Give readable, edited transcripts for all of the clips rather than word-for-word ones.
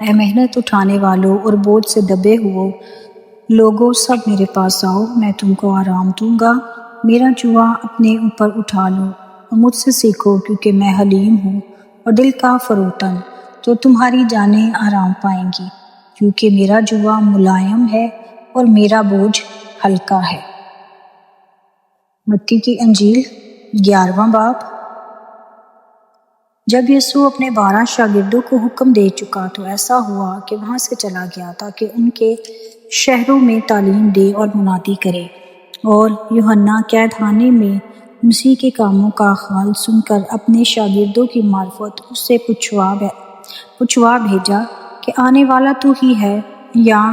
اے محنت اٹھانے والوں اور بوجھ سے دبے ہوئے لوگوں، سب میرے پاس آؤ، میں تم کو آرام دوں گا۔ میرا جوا اپنے اوپر اٹھا لو اور مجھ سے سیکھو، کیونکہ میں حلیم ہوں اور دل کا فروتن، تو تمہاری جانیں آرام پائیں گی، کیونکہ میرا جوا ملائم ہے اور میرا بوجھ ہلکا ہے۔ متی کی انجیل 11واں باب۔ جب یسوع اپنے 12 شاگردوں کو حکم دے چکا تو ایسا ہوا کہ وہاں سے چلا گیا تاکہ ان کے شہروں میں تعلیم دے اور منادی کرے، اور یوحنا قید خانے میں مسیح کے کاموں کا حال سن کر اپنے شاگردوں کی معرفت اس سے پوچھوا بھیجا کہ آنے والا تو ہی ہے یا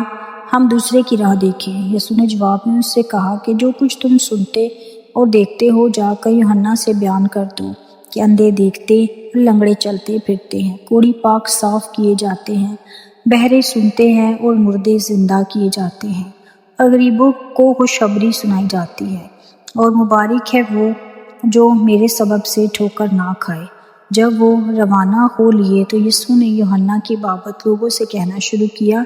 ہم دوسرے کی راہ دیکھیں۔ یسوع نے جواب میں اس سے کہا کہ جو کچھ تم سنتے اور دیکھتے ہو جا کر یوحنا سے بیان کر دو کہ اندھے دیکھتے، لنگڑے چلتے پھرتے ہیں، کوڑی پاک صاف کیے جاتے ہیں، بہرے سنتے ہیں اور مردے زندہ کیے جاتے ہیں، اور غریبوں کو خوشخبری سنائی جاتی ہے، اور مبارک ہے وہ جو میرے سبب سے ٹھوکر نہ کھائے۔ جب وہ روانہ ہو لیے تو یسوع نے یوحنا کی بابت لوگوں سے کہنا شروع کیا،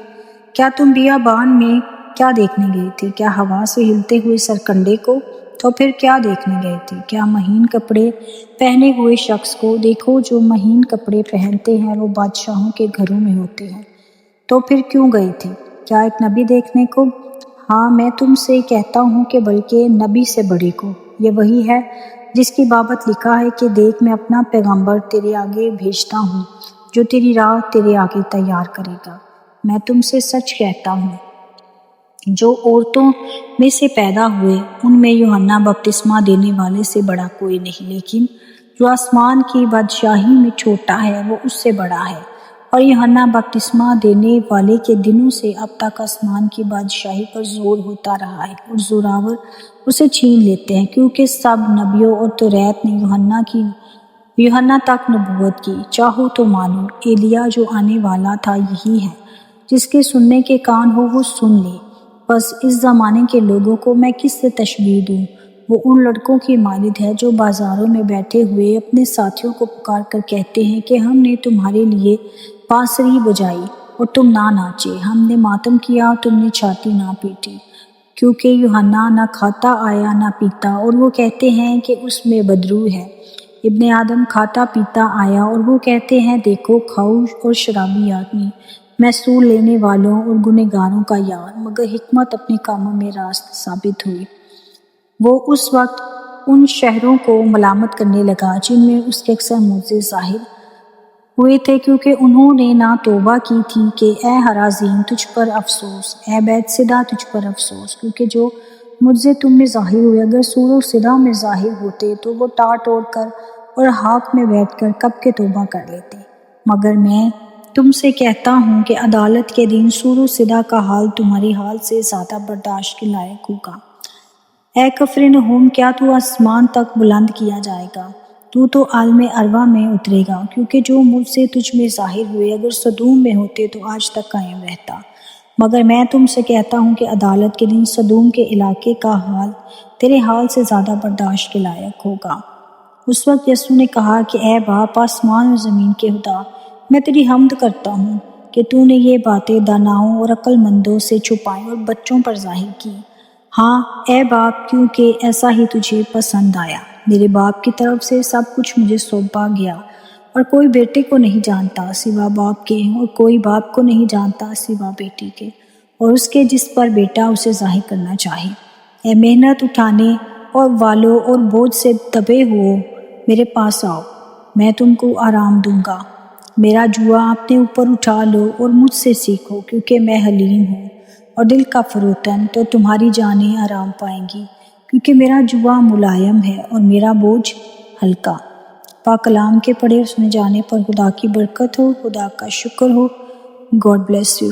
کیا تم بیابان میں کیا دیکھنے گئے تھے؟ کیا ہوا سے ہلتے ہوئے سرکنڈے کو؟ تو پھر کیا دیکھنے گئے تھے؟ کیا مہین کپڑے پہنے ہوئے شخص کو؟ دیکھو، جو مہین کپڑے پہنتے ہیں وہ بادشاہوں کے گھروں میں ہوتے ہیں۔ تو پھر کیوں گئے تھے؟ کیا ایک نبی دیکھنے کو؟ ہاں، میں تم سے کہتا ہوں کہ بلکہ نبی سے بڑے کو۔ یہ وہی ہے جس کی بابت لکھا ہے کہ دیکھ، میں اپنا پیغمبر تیرے آگے بھیجتا ہوں جو تیری راہ تیرے آگے تیار کرے گا۔ میں تم سے سچ کہتا ہوں، جو عورتوں میں سے پیدا ہوئے ان میں یوحنا بپتسمہ دینے والے سے بڑا کوئی نہیں، لیکن جو آسمان کی بادشاہی میں چھوٹا ہے وہ اس سے بڑا ہے۔ اور یوحنا بپتسمہ دینے والے کے دنوں سے اب تک آسمان کی بادشاہی پر زور ہوتا رہا ہے، اور زوراور اسے چھین لیتے ہیں، کیونکہ سب نبیوں اور توریت نے یوحنا تک نبوت کی۔ چاہو تو مانو، ایلیا جو آنے والا تھا یہی ہے۔ جس کے سننے کے کان ہو وہ سن لے۔ بس اس زمانے کے لوگوں کو میں کس سے تشبیہ دوں؟ وہ ان لڑکوں کی مانند ہے جو بازاروں میں بیٹھے ہوئے اپنے ساتھیوں کو پکار کر کہتے ہیں کہ ہم نے تمہارے لیے بانسری بجائی اور تم نہ ناچے، ہم نے ماتم کیا اور تم نے چھاتی نہ پیٹی۔ کیونکہ یوحنا نہ کھاتا آیا نہ پیتا، اور وہ کہتے ہیں کہ اس میں بدبو ہے۔ ابن آدم کھاتا پیتا آیا، اور وہ کہتے ہیں دیکھو کھاؤ اور شرابی آدمی، محصول لینے والوں اور گنہگاروں کا یار، مگر حکمت اپنے کاموں میں راست ثابت ہوئی۔ وہ اس وقت ان شہروں کو ملامت کرنے لگا جن میں اس کے اکثر معجزے ظاہر ہوئے تھے، کیونکہ انہوں نے نہ توبہ کی تھی کہ اے ہرازین تجھ پر افسوس، اے بیت سیدہ تجھ پر افسوس، کیونکہ جو معجزے تم میں ظاہر ہوئے اگر سور و صدا میں ظاہر ہوتے تو وہ ٹاٹ اوڑ کر اور ہاک میں بیٹھ کر کب کے توبہ کر لیتے۔ مگر میں تم سے کہتا ہوں کہ عدالت کے دن سور و صدا کا حال تمہارے حال سے زیادہ برداشت کے لائق ہوگا۔ اے کفرنہوم، کیا تو آسمان تک بلند کیا جائے گا؟ تو عالم ارواح میں اترے گا، کیونکہ جو مجھ سے تجھ میں ظاہر ہوئے اگر سدوم میں ہوتے تو آج تک قائم رہتا۔ مگر میں تم سے کہتا ہوں کہ عدالت کے دن سدوم کے علاقے کا حال تیرے حال سے زیادہ برداشت کے لائق ہوگا۔ اس وقت یسوع نے کہا کہ اے باپ، آسمان اور زمین کے خدا، میں تیری حمد کرتا ہوں کہ تو نے یہ باتیں داناؤں اور عقل مندوں سے چھپائیں اور بچوں پر ظاہر کی۔ ہاں اے باپ، کیونکہ ایسا ہی تجھے پسند آیا۔ میرے باپ کی طرف سے سب کچھ مجھے سونپا گیا، اور کوئی بیٹے کو نہیں جانتا سوا باپ کے، اور کوئی باپ کو نہیں جانتا سوا بیٹی کے، اور اس کے جس پر بیٹا اسے ظاہر کرنا چاہے۔ اے محنت اٹھانے والوں اور بوجھ سے دبے ہوئے میرے پاس آؤ، میں تم کو آرام دوں گا۔ میرا جوا اپنے اوپر اٹھا لو اور مجھ سے سیکھو، کیونکہ میں حلیم ہوں اور دل کا فروتن، تو تمہاری جانیں آرام پائیں گی، کیونکہ میرا جوا ملائم ہے اور میرا بوجھ ہلکا۔ پاک کلام کے پڑھے اور سنے جانے پر خدا کی برکت ہو، خدا کا شکر ہو۔ God bless you.